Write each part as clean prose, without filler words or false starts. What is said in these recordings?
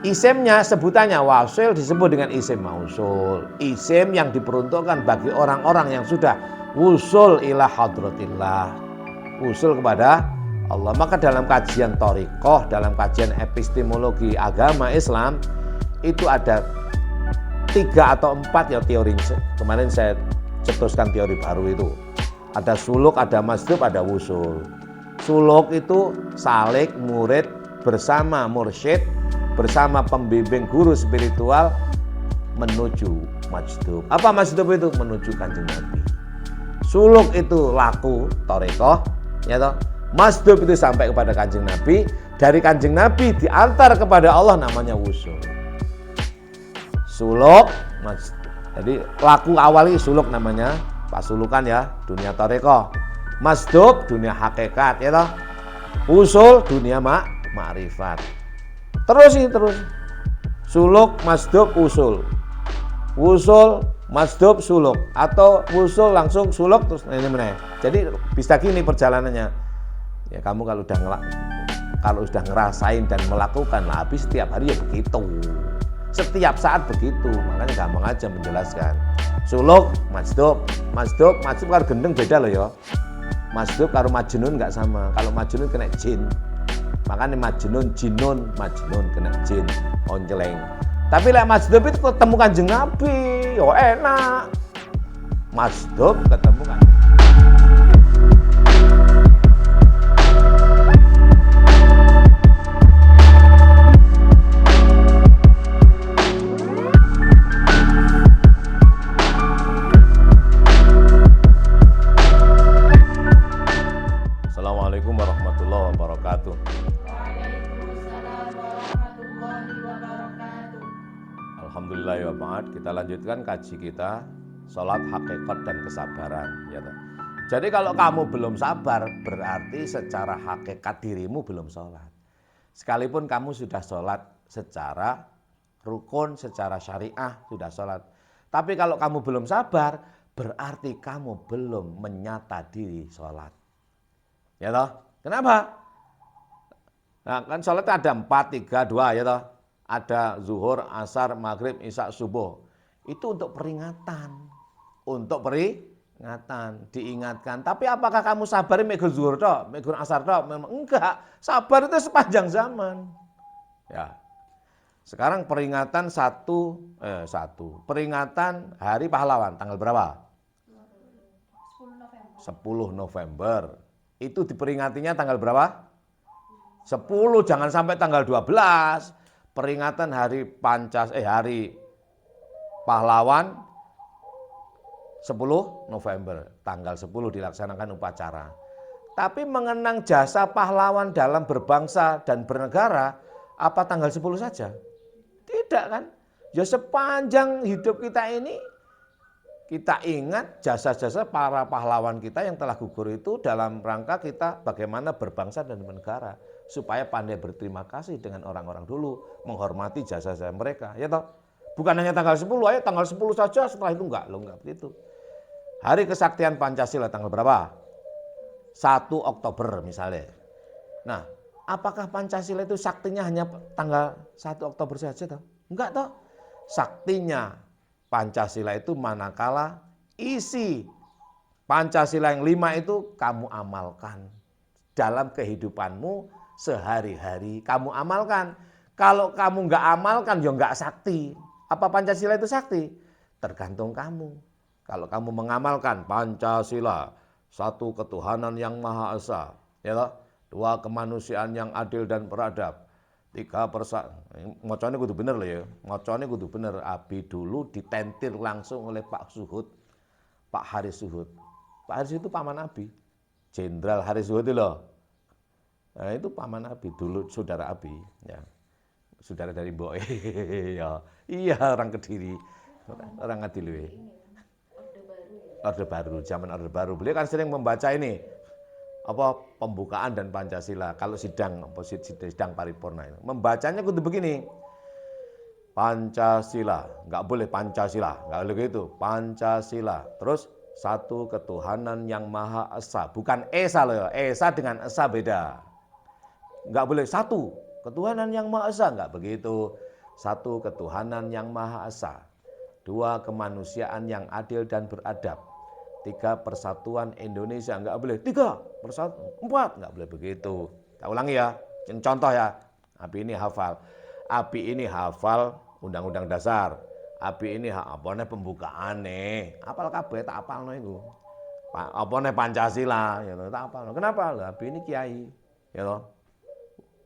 Isimnya sebutannya wasil disebut dengan isim mausul. Isim yang diperuntukkan bagi orang-orang yang sudah wusul ila hadratillah, wusul kepada Allah. Maka dalam kajian thariqah, dalam kajian epistemologi agama Islam itu ada 3 atau 4 ya teori. Kemarin saya cetuskan teori baru itu. Ada suluk, ada masdub, ada wusul. Suluk itu salik murid bersama mursyid, bersama pembimbing guru spiritual menuju majdub. Apa majdub itu? Menuju Kanjeng Nabi. Suluk itu laku thariqah, ya toh. Majdub itu sampai kepada Kanjeng Nabi, dari Kanjeng Nabi diantar kepada Allah, namanya wusul. Suluk, jadi laku awali suluk namanya, pasulukan ya, dunia thariqah. Majdub dunia hakikat, ya toh. Wusul dunia ma'rifat. Terus ini terus. Suluk, masdub, usul. Wusul, masdub, suluk. Atau wusul langsung suluk terus ini mana. Jadi bisa gini perjalanannya. Ya kamu kalau sudah ngerasain dan melakukan, lah habis setiap hari ya begitu. Setiap saat begitu. Makanya gampang aja menjelaskan. Suluk, masdub kalau gendeng beda loh ya. Masdub karo majnun enggak sama. Kalau majnun kena jin. Makanya majnun, jinun, majnun kena jin, onceleng. Tapi lek majdub itu ketemu Kanjeng Nabi, yo enak. Majdub ketemu Kanjeng Nabi. Assalamualaikum warahmatullahi wabarakatuh. Alhamdulillah ya ba'd, kita lanjutkan kaji kita salat hakikat dan kesabaran ya toh. Jadi kalau kamu belum sabar berarti secara hakikat dirimu belum sholat. Sekalipun kamu sudah sholat secara rukun, secara syariah sudah sholat. Tapi kalau kamu belum sabar berarti kamu belum menyata diri sholat. Ya toh? Kenapa? Nah kan sholat ada 4, 3, 2 ya toh. Ada zuhur, asar, maghrib, isya, subuh. Itu untuk peringatan. Untuk peringatan, diingatkan. Tapi apakah kamu sabar megur zuhur toh, megur asar toh? Memang enggak. Sabar itu sepanjang zaman. Ya. Sekarang peringatan peringatan Hari Pahlawan tanggal berapa? 10 November. Itu diperingatinya tanggal berapa? 10, jangan sampai tanggal 12. Peringatan Hari Pahlawan 10 November, tanggal 10 dilaksanakan upacara. Tapi mengenang jasa pahlawan dalam berbangsa dan bernegara, apa tanggal 10 saja? Tidak kan? Ya sepanjang hidup kita ini, kita ingat jasa-jasa para pahlawan kita yang telah gugur itu dalam rangka kita bagaimana berbangsa dan bernegara. Supaya pandai berterima kasih dengan orang-orang dulu, menghormati jasa-jasa mereka, ya toh. Bukan hanya tanggal 10, ayo tanggal 10 saja, setelah itu enggak begitu. Hari Kesaktian Pancasila tanggal berapa? 1 Oktober misalnya. Nah, apakah Pancasila itu saktinya hanya tanggal 1 Oktober saja toh? Enggak toh. Saktinya Pancasila itu manakala isi Pancasila yang 5 itu kamu amalkan dalam kehidupanmu sehari-hari, kamu amalkan. Kalau kamu enggak amalkan, ya enggak sakti. Apa Pancasila itu sakti? Tergantung kamu. Kalau kamu mengamalkan Pancasila, 1 ketuhanan yang Maha Esa, ya toh? 2 kemanusiaan yang adil dan beradab, 3 ngocone kudu bener loh ya. Ngocone kudu bener. Abi dulu ditentir langsung oleh Pak Suhud, Pak Haris Suhud. Pak Haris itu paman Abi. Jenderal Haris Suhud itu loh. Nah, itu paman Abi dulu, saudara Abi, ya. Saudara dari Mbok. Ya. Iya, orang Kediri. Orang Ngadiluwe. Orde Baru, zaman Orde Baru. Beliau kan sering membaca ini pembukaan dan Pancasila kalau sidang paripurna itu. Membacanya kudu begini. Pancasila, enggak boleh Pancasila, enggak boleh gitu. Pancasila. Terus 1 ketuhanan yang Maha Esa, bukan Esa loh ya. Esa dengan Esa beda. Enggak boleh 1 ketuhanan yang Maha Esa, enggak begitu. Satu, ketuhanan yang Maha Esa. Dua, kemanusiaan yang adil dan beradab. Tiga, persatuan Indonesia. Enggak boleh tiga, persatuan, empat. Enggak boleh begitu. Kita ulangi ya, ini contoh ya. Abi ini hafal. Abi ini hafal Undang-Undang Dasar. Abi ini apa pembukaan nih. Apal kabeh tak apalno iku. Apa nih Pancasila, ya tak apalno. Kenapa? Lah abi ini kiai, ya toh.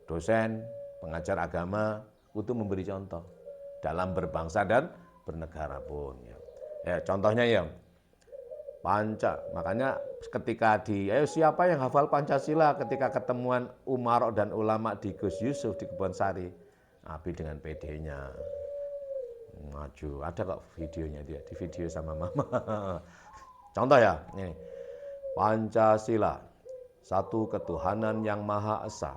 Dosen, pengajar agama, itu memberi contoh dalam berbangsa dan bernegara pun. Ya, contohnya ya, makanya ketika ayo siapa yang hafal Pancasila ketika ketemuan Umarok dan ulama di Gus Yusuf di Kebon Sari, Abi dengan PD-nya maju, ada kok videonya dia, di video sama mama. Contoh ya, ini Pancasila, satu ketuhanan yang Maha Esa.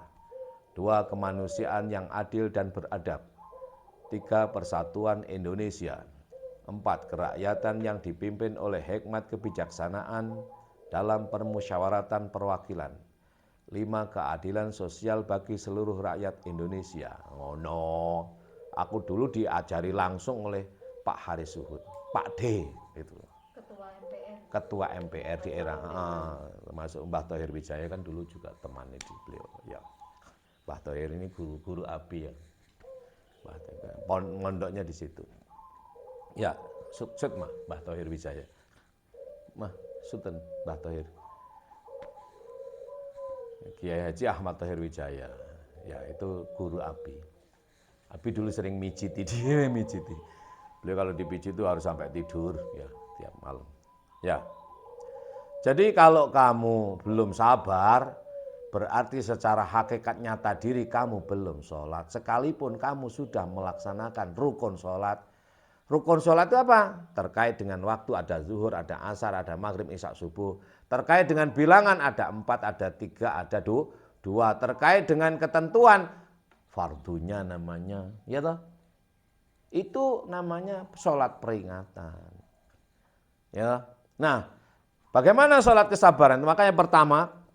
Dua, kemanusiaan yang adil dan beradab. Tiga, persatuan Indonesia. Empat, kerakyatan yang dipimpin oleh hikmat kebijaksanaan dalam permusyawaratan perwakilan. Lima, keadilan sosial bagi seluruh rakyat Indonesia. Oh no, aku dulu diajari langsung oleh Pak Haris Suhud, Pak D. Itu. Ketua MPR di era, termasuk Mbah Thohir Wijaya kan dulu juga temannya di beliau. Ya. Mbah Thohir ini guru-guru Abi ya. Mondoknya di situ. Ya, sut mah Mbah Thohir Wijaya. Mah, Sultan Mbah Thohir. Kiai Haji Ahmad Thohir Wijaya. Ya, itu guru Abi. Abi dulu sering mijiti dia, mijiti. Beliau kalau dipijit itu harus sampai tidur ya tiap malam. Ya. Jadi kalau kamu belum sabar, berarti secara hakikat nyata diri kamu belum sholat. Sekalipun kamu sudah melaksanakan rukun sholat. Rukun sholat itu apa? Terkait dengan waktu ada zuhur, ada asar, ada maghrib, isya, subuh. Terkait dengan bilangan ada 4, ada 3, ada 2. Terkait dengan ketentuan fardunya namanya. Ya toh? Itu namanya sholat peringatan. Ya. Nah, bagaimana sholat kesabaran? Makanya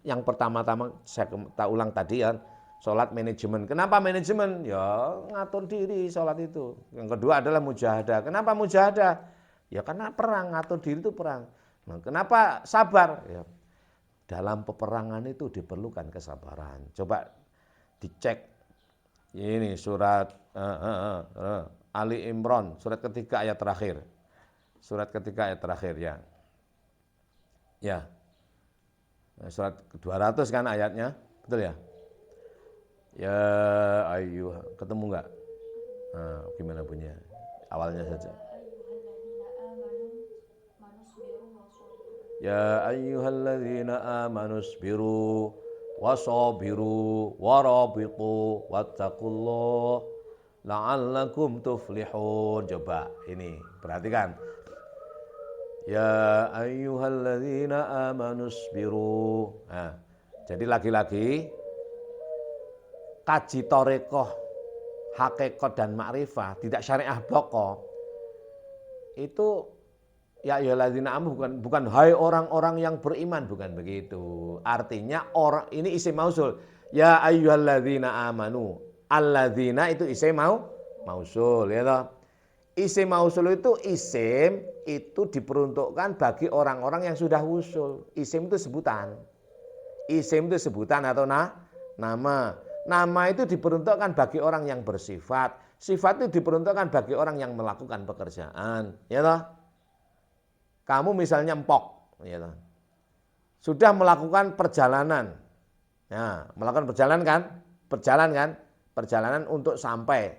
yang pertama-tama saya ulang tadi ya, sholat manajemen. Kenapa manajemen? Ya ngatur diri sholat itu. Yang kedua adalah mujahadah. Kenapa mujahadah? Ya karena perang, ngatur diri itu perang. Nah, kenapa sabar? Ya, dalam peperangan itu diperlukan kesabaran. Coba dicek ini surat Ali Imran, surat ketiga ayat terakhir. Surat ketiga ayat terakhir ya. Ya. Surat 200 kan ayatnya, betul ya? Ya ayyuh, ketemu enggak? Nah, gimana bunyinya? Awalnya saja. Ya ayyuhalladzina amanu sabiru wasabiru warabitu wattaqullah la'allakum tuflihun. Coba ini, perhatikan. Ya ayyuhalladzina amanu sabiru. Nah, jadi lagi-lagi kaji torekoh, hakikat dan makrifah, tidak syariah bloko. Itu ya ayyuhalladzina amanu bukan hai orang-orang yang beriman, bukan begitu. Artinya orang ini isim mausul. Ya ayyuhalladzina amanu. Alladzina itu isim mausul ya toh. Isim mausul itu isim itu diperuntukkan bagi orang-orang yang sudah usul. Isim itu sebutan. Isim itu sebutan atau nama. Nama itu diperuntukkan bagi orang yang bersifat. Sifat itu diperuntukkan bagi orang yang melakukan pekerjaan. Ya toh? Kamu misalnya empok. Ya toh? Sudah melakukan perjalanan. Ya, melakukan perjalanan kan? Perjalanan untuk sampai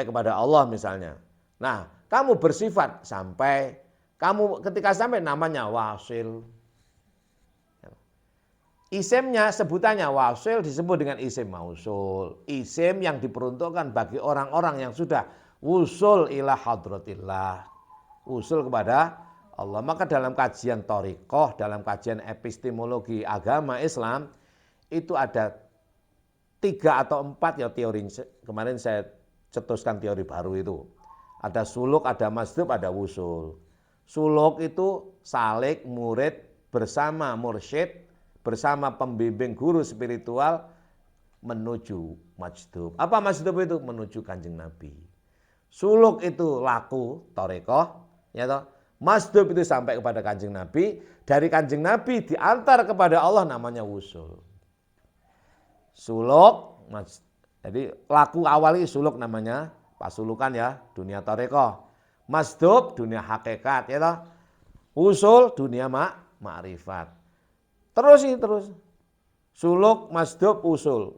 kepada Allah misalnya. Nah, kamu bersifat sampai, kamu ketika sampai namanya wasil. Isimnya sebutannya wasil disebut dengan isim mausul. Isim yang diperuntukkan bagi orang-orang yang sudah wusul ila hadratillah. Usul kepada Allah. Maka dalam kajian thariqah, dalam kajian epistemologi agama Islam, itu ada 3 atau 4 ya teori. Kemarin saya cetuskan teori baru itu. Ada suluk, ada masdub, ada wusul. Suluk itu salik, murid bersama mursyid, bersama pembimbing guru spiritual menuju majdub. Apa majdub itu? Menuju Kanjeng Nabi. Suluk itu laku, torekoh, ya toh. Majdub itu sampai kepada Kanjeng Nabi, dari Kanjeng Nabi diantar kepada Allah namanya wusul. Suluk, jadi laku awal ini suluk namanya, pasulukan ya, dunia torekoh. Majdub, dunia hakikat, ya toh. Wusul, dunia ma'rifat. Terus. Suluk, majdub, wusul.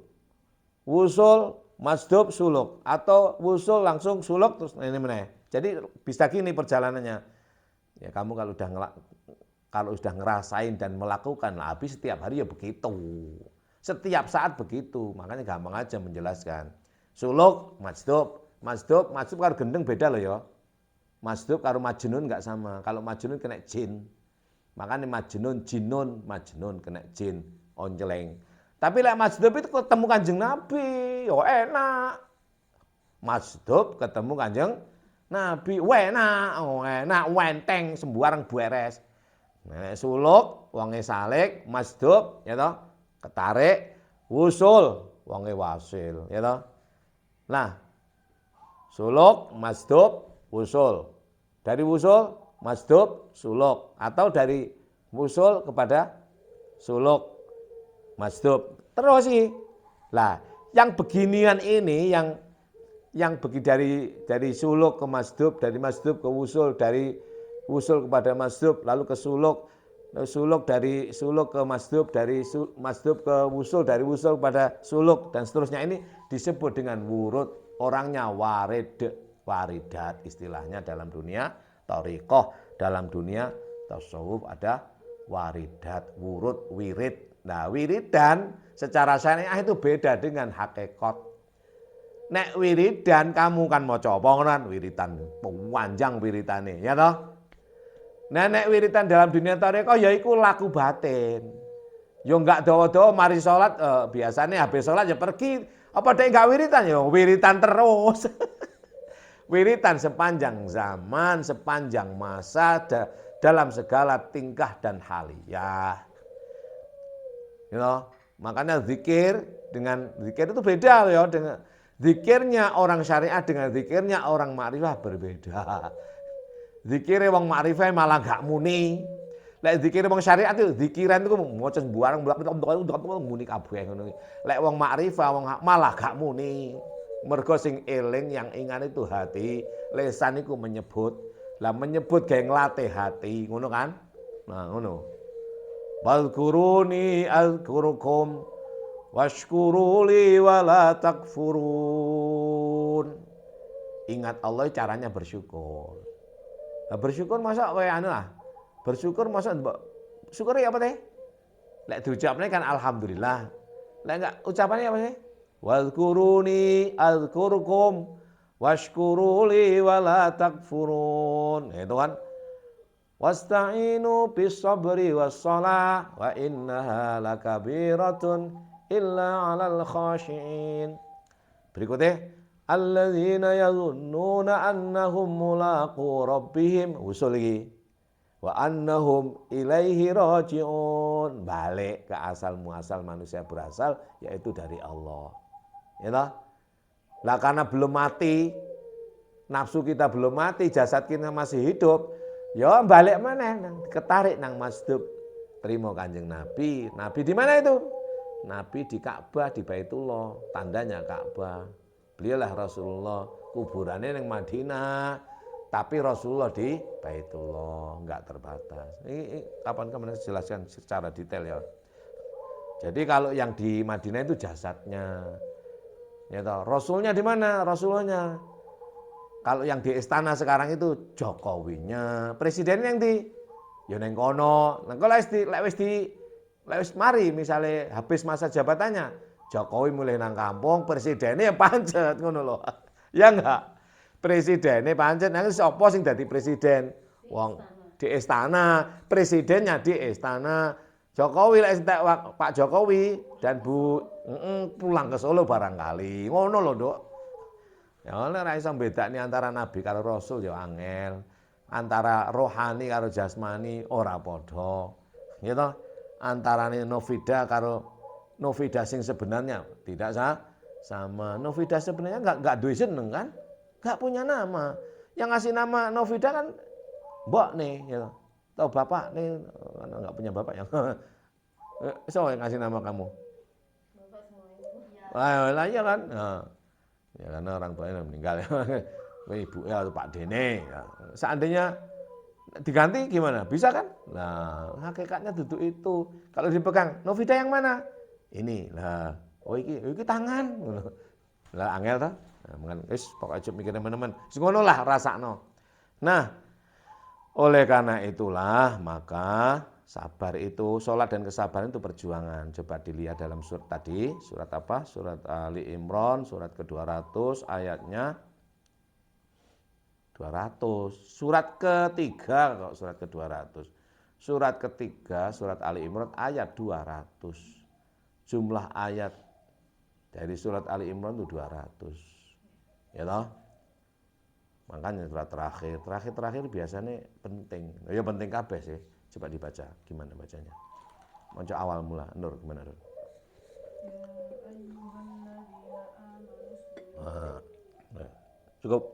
Wusul, majdub, suluk. Atau wusul langsung suluk terus ini mana. Jadi bisa gini perjalanannya. Ya kamu kalau sudah ngerasain dan melakukan, lah habis setiap hari ya begitu. Setiap saat begitu. Makanya gampang aja menjelaskan. Suluk, majdub kalau gendeng beda loh ya. Majdub karo majnun enggak sama. Kalau majnun kena jin. Makanya majnun, jinun, majnun kena jin, onceleng. Tapi lek majdub itu ketemu Kanjeng Nabi, yo enak. Majdub ketemu Kanjeng Nabi, enak, wenteng, sembarang beres. Nek suluk, wonge salik, majdub, ya toh, ketarik, wusul, wonge wasil, ya toh. Nah, suluk, majdub, wusul. Dari wusul, majdub, suluk. Atau dari wusul kepada suluk, majdub. Terus sih. Lah, yang beginian ini yang dari suluk ke majdub, dari majdub ke wusul, dari wusul kepada majdub, lalu ke suluk dari suluk ke majdub, dari majdub ke wusul, dari wusul kepada suluk dan seterusnya. Ini disebut dengan wurud, orangnya waridat istilahnya dalam dunia thariqah, dalam dunia tasawuf ada waridat, wurud, wirid. Nah, wiridan secara syariah itu beda dengan hakikat. Nek wiridan kamu kan maca apa ngono wiridan, panjang wiridane, ya toh? Nah, nek wiridan dalam dunia thariqah yaiku laku batin. Yo enggak dawa-dawa mari salat biasanya habis salat ya pergi, apa dek enggak wiridan ya wiridan terus. Wiridan sepanjang zaman, sepanjang masa dalam segala tingkah dan haliyah. You know? Makanya zikir itu beda ya, dengan zikirnya orang syariat dengan zikirnya orang makrifah berbeda. Zikirnya wong makrifah malah gak muni. Lek zikir wong syariat itu zikiran itu maca sembarang muni kabeh ngono. Lek wong makrifah wong malah gak muni. Mergo sing eling yang ingat itu hati, lesan iku menyebut. Lah menyebut gawe nglatih hati, ngono kan? Nah, ngono. Wadhkuruni azkurukum washkuruli wala takfurun. Ingat Allah caranya bersyukur. Nah, bersyukur masa bersyukur masa syukur apa teh? Lek diucapne kan alhamdulillah. Lek enggak ucapannya apa sih? Wadhkuruni azkurukum washkuruli wala takfurun. Itu kan. Wasta'inu bis sabri was shalah wa innaha lakabiratun illa 'alal khashiin. Berikutnya alladzina yadhunnuna annahum mulaqu rabbihim, usul lagi. Wa annahum ilaihi raji'un, balik ke asal muasal manusia berasal yaitu dari Allah. Ya toh? Lah karena belum mati, nafsu kita belum mati, jasad kita masih hidup. Ya balik mana? Ketarik nang majdub. Terima Kanjeng Nabi. Nabi di mana itu? Nabi di Ka'bah, di Baitullah. Tandanya Ka'bah. Beliaulah Rasulullah. Kuburannya yang Madinah. Tapi Rasulullah di Baitullah. Enggak terbatas. Ini kapan-kapan saya jelaskan secara detail ya. Jadi kalau yang di Madinah itu jasadnya. Ya toh, Rasulnya di mana? Rasulnya. Kalau yang di istana sekarang itu Jokowinya, presiden yang di ya neng kono. Nah kalau wis mari misalnya habis masa jabatannya, Jokowi mulai nang kampung, presidennya pancet ngono loh. Ya enggak? Presidennya pancet, nang sapa sing dadi presiden? Wong di istana, presidennya di istana. Jokowi Pak Jokowi dan Bu pulang ke Solo barangkali. Ngono loh, Dok. Ya ora iso bedakne antara nabi karo rasul ya angel. Antara rohani karo jasmani ora padha. Ya toh? Antarane novida karo Novida sing sebenarnya tidak sama. Novida sebenarnya enggak duwe jeneng kan? Enggak punya nama. Yang ngasih nama Novida kan mbok nih, ya. Tahu bapak nih, enggak punya bapak ya. Siapa yang ngasih nama kamu? Bapak sama ibu. Lah iya kan? Nah, ya karena orang tuanya meninggal ya. Ibu ya atau Pak Dene. Ya. Seandainya diganti gimana? Bisa kan? Nah, hakikatnya duduk itu. Kalau dipegang, Novida yang mana? Ini lah. Oh iki tangan. Lah angel ta? Nah, mengan wis pokoke aja mikir teman-teman. Sing ngono lah rasakno. Nah, oleh karena itulah maka sabar itu, sholat dan kesabaran itu perjuangan. Coba dilihat dalam surat tadi, surat apa? Surat Ali Imran, surat ke-200 ayatnya 200. Surat ketiga kok surat ke-200. Surat ketiga, surat Ali Imran ayat 200. Jumlah ayat dari surat Ali Imran itu 200. Ya toh? Makanya surat terakhir biasanya penting. Ya penting kabeh sih. Coba dibaca, gimana bacanya? Baca awal mula, Nur gimana Nur? Nah, cukup.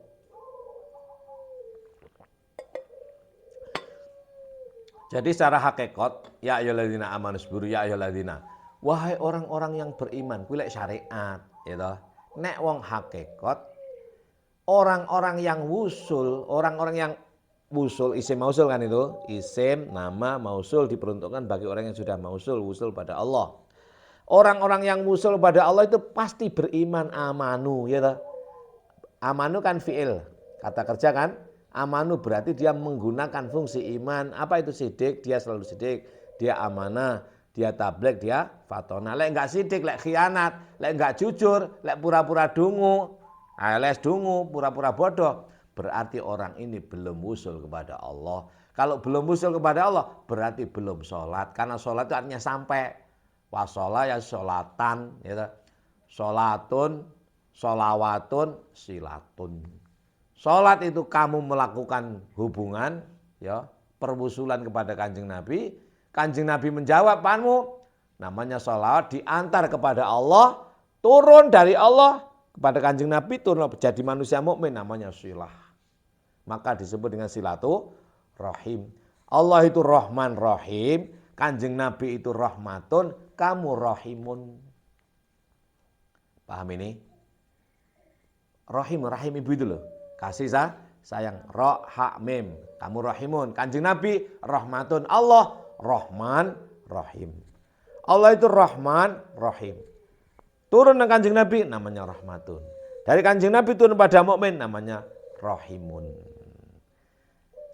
Jadi secara hakikat, ya ayyuhalladzina amanu sabiru ya ayyuhalladzina. Wahai orang-orang yang beriman, kuwi lek syariat, ya toh. Nek wong hakikat, orang-orang yang wusul, isim mausul kan itu, isim, nama, mausul diperuntukkan bagi orang yang sudah wusul pada Allah. Orang-orang yang wusul pada Allah itu pasti beriman amanu, ya toh. Amanu kan fi'il, kata kerja kan. Amanu berarti dia menggunakan fungsi iman. Apa itu sidik? Dia selalu sidik. Dia amanah, dia tabligh, dia fatona. Lek enggak sidik, lek khianat, lek enggak jujur, lek pura-pura dungu, alias dungu, pura-pura bodoh, berarti orang ini belum wusul kepada Allah. Kalau belum wusul kepada Allah, berarti belum sholat. Karena sholat itu artinya sampai. Wasolah ya sholatan, ya. Sholatun, sholawatun, silatun. Sholat itu kamu melakukan hubungan, ya, perwusulan kepada Kanjeng Nabi. Kanjeng Nabi menjawab panmu, namanya sholawat diantar kepada Allah, turun dari Allah kepada Kanjeng Nabi, turun jadi manusia mukmin, namanya silah. Maka disebut dengan silaturahim. Allah itu Rahman Rahim, Kanjeng Nabi itu rahmatun, kamu rahimun. Paham ini? Rahim ibu itu loh. Kasih sayang, roh, hak, mim. Kamu rahimun. Kanjeng Nabi rahmatun. Allah Rahman Rahim. Allah itu Rahman Rahim. Turun ke Kanjeng Nabi namanya rahmatun. Dari Kanjeng Nabi turun pada mukmin namanya rahimun.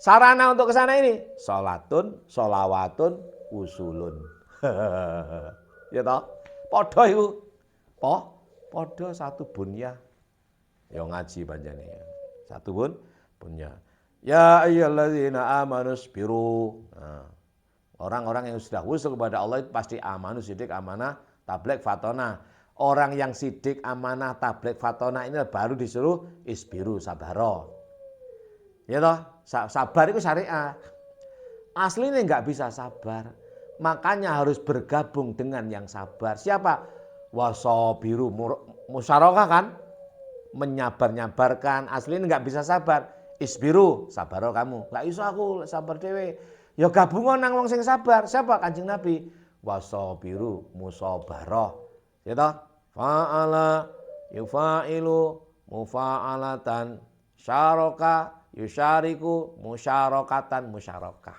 Sarana untuk ke sana ini salatun, sholawatun, usulun. Ya toh? Padha iku. Padha satu bunya. Ya ngaji panjane ya. Satu punya. Ya ayyuhalladzina amanu sabiru. Nah, orang-orang yang sudah wusul kepada Allah itu pasti amanu, sidik, amanah, tabligh, fatona. Orang yang sidik, amanah, tabligh, fatona ini baru disuruh isbiru, sabaro. Ya toh, sabar itu syariah. Aslinya enggak bisa sabar. Makanya harus bergabung dengan yang sabar. Siapa? Wasabiru, musyarakah kan? Menyabar-nyabarkan, aslinya enggak bisa sabar. Isbiru, sabaro kamu. Enggak iso aku sabar dhewe. Ya gabungan nang wong sing sabar. Siapa? Kanjeng Nabi. Wasabiru, musabarah. Ya toh? Fa'ala yufailu mufa'alatan syaraka yusyariku musyarakatan musyarakah.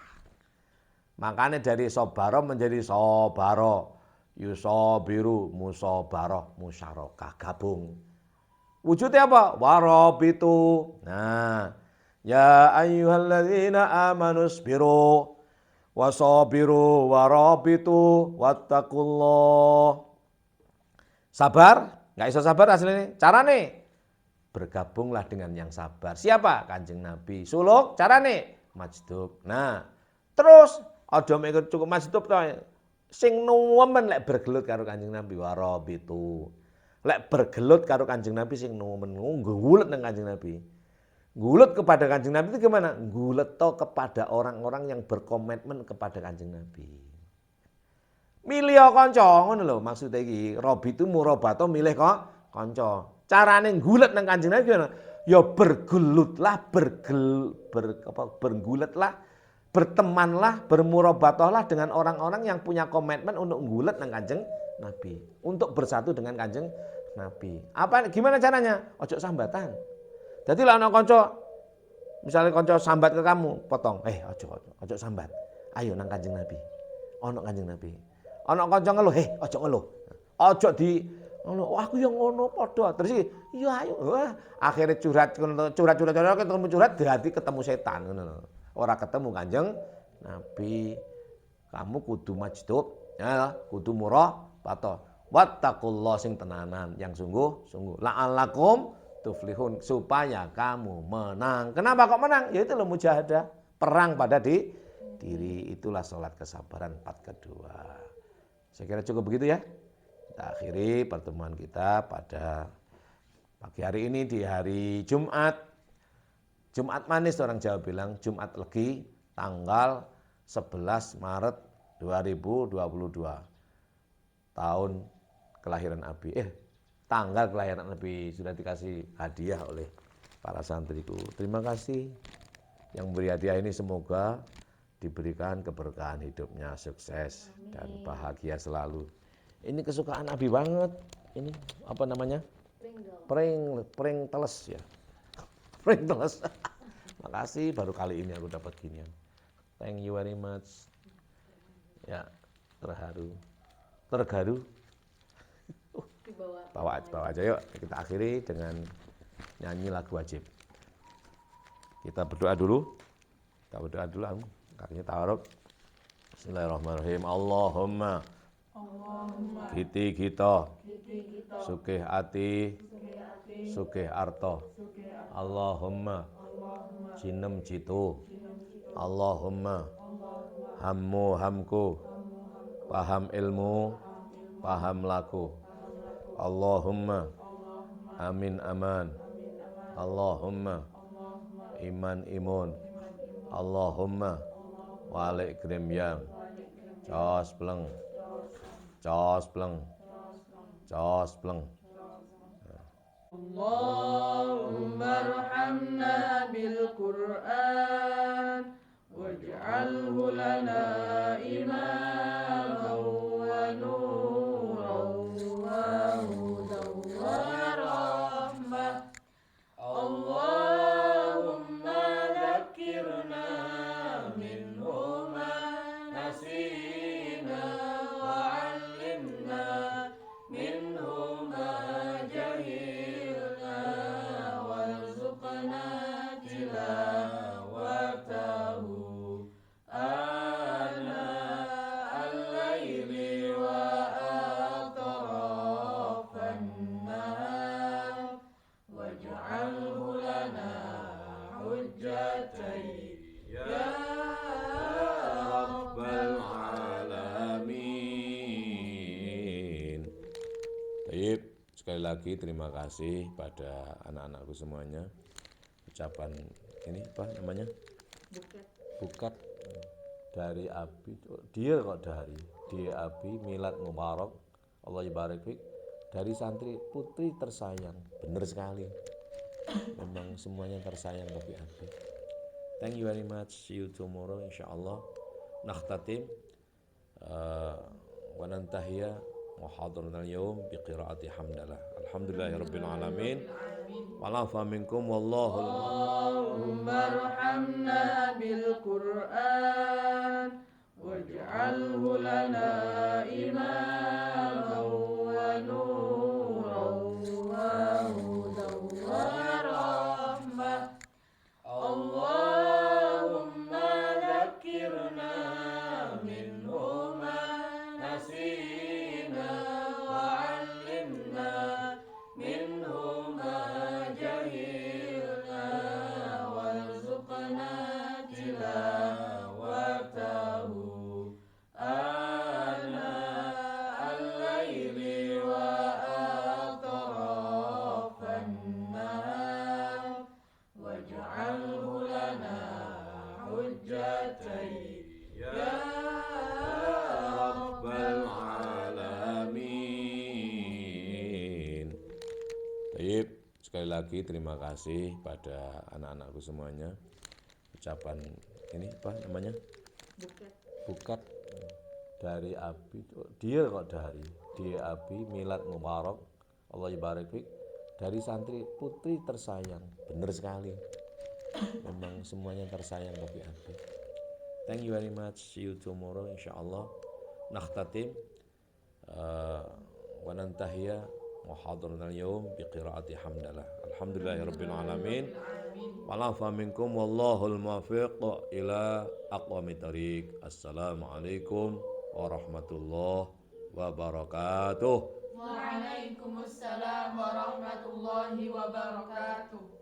Makanya dari sobaro menjadi sobaro, yusobiru musobaro musyarakah, gabung. Wujudnya apa? Warabitu. Nah, ya ayyuhalladzina amanu sabiru wasabiru warabitu wattaqullah. Sabar, enggak iso sabar aslinya. Carane bergabunglah dengan yang sabar. Siapa? Kanjeng Nabi. Suluk, carane majdub. Nah, terus aja mikir cukup majdub to. Sing nuwemen lek bergelut karo Kanjeng Nabi warabitu. Lek bergelut karo Kanjeng Nabi sing nuwemen nggulet nang Kanjeng Nabi. Ngulet kepada Kanjeng Nabi itu gimana? Ngulet to kepada orang-orang yang berkomitmen kepada Kanjeng Nabi. Milih kanca ngono lho maksud iki. Robitu murabato milih kok kanca. Carane nggulet nang Kanjeng Nabi ya bergelutlah, berguletlah, bertemanlah, bermurabatohlah dengan orang-orang yang punya komitmen untuk nggulet nang Kanjeng Nabi, untuk bersatu dengan Kanjeng Nabi. Gimana caranya? Ojo sambatan. Jadi lah ana kanca, misalnya kanca sambat ke kamu, potong. Ojo sambat. Ayo nang Kanjeng Nabi. Ono Kanjeng Nabi. Ono kanca ngeluh, ojo ngeluh. Ojo di ngono, aku yang ngono padha. Terus iya ayo. Akhirnya curhat ketemu curhat berarti ketemu setan ngono. Ora ketemu Kanjeng Nabi. Kamu kudu majdub, ya, kudu murabato. Wattaqullah sing tenanan, yang sungguh-sungguh. La'allakum tuflihun, supaya kamu menang. Kenapa kok menang? Ya itu loh mujahadah, perang pada diri. Itulah sholat kesabaran part kedua. Saya kira cukup begitu ya. Kita akhiri pertemuan kita pada pagi hari ini di hari Jumat. Jumat manis orang Jawa bilang, Jumat Legi tanggal 11 Maret 2022. Tahun kelahiran Abi. Tanggal kelahiran Abi sudah dikasih hadiah oleh para santriku. Terima kasih. Yang memberi hadiah ini semoga diberikan keberkahan hidupnya, sukses dan bahagia selalu. Ini kesukaan Abi banget. Ini apa namanya? Pring teles ya. Pring teles. Makasih, baru kali ini aku dapat ginian. Thank you very much. Ya, tergaru. Bawa aja yuk. Kita akhiri dengan nyanyi lagu wajib. Kita berdoa dulu. Kakinya tawaruk. Bismillahirrahmanirrahim. Allahumma Giti kita sugih ati sugih arta. Allahumma jinem jitu. Allahumma hammu hamku, paham ilmu, paham laku. Allahumma amin aman. Allahumma iman imun. Allahumma walik gremyang. Jos bleng. Allahumma arhamna bil Qur'an waj'alhu lana imaman wa nuran wa hudan wa rahmah. Allahumma dzakirna minhu ma nasina wa 'allimna minhu ma jahilna warzuqna tilawatahu ana al-laili wa atrafan nahar waj'alhu lana hujjatan ya rabbal alamin. Baik, sekali lagi terima kasih pada anak-anakku semuanya. Ucapan ini apa namanya? Bukat dari Abi. Dia Abi milad mubarak. Allah ibarik fik. Dari santri putri tersayang. Benar sekali. Memang semuanya tersayang bagi Abi. Thank you very much. See you tomorrow insyaallah. Nakhtatim wa nantahiya muhadaratul yaum biqiraati hamdalah. Alhamdulillahirabbil alamin. Walafa minkum wallahul Allahumma arhamna bil Qur'an waj'alhu lana imaman wa nuran wa hudan wa rahmah. Allahumma dzakirna minhu ma nasina wa 'allimna minhu ma jahilna warzuqna tilawatahu ana al lagi terima kasih pada anak-anakku semuanya. Ucapan ini apa namanya? Bukat dari Abi. Dia kok dari Abi milad mubarak. Allah ibarik fik. Dari santri putri tersayang. Benar sekali. Memang semuanya tersayang bagi Abi. Thank you very much. See you tomorrow insyaallah. Nakhtatim wa nantahiya muhadarana al-yawm biqiraati hamdalah. Alhamdulillahirabbil alamin. Wa'afa minkum wallahul muwaffiq ila aqwamit thoriq. Assalamualaikum warahmatullahi wabarakatuh. Waalaikumsalam warahmatullahi wabarakatuh.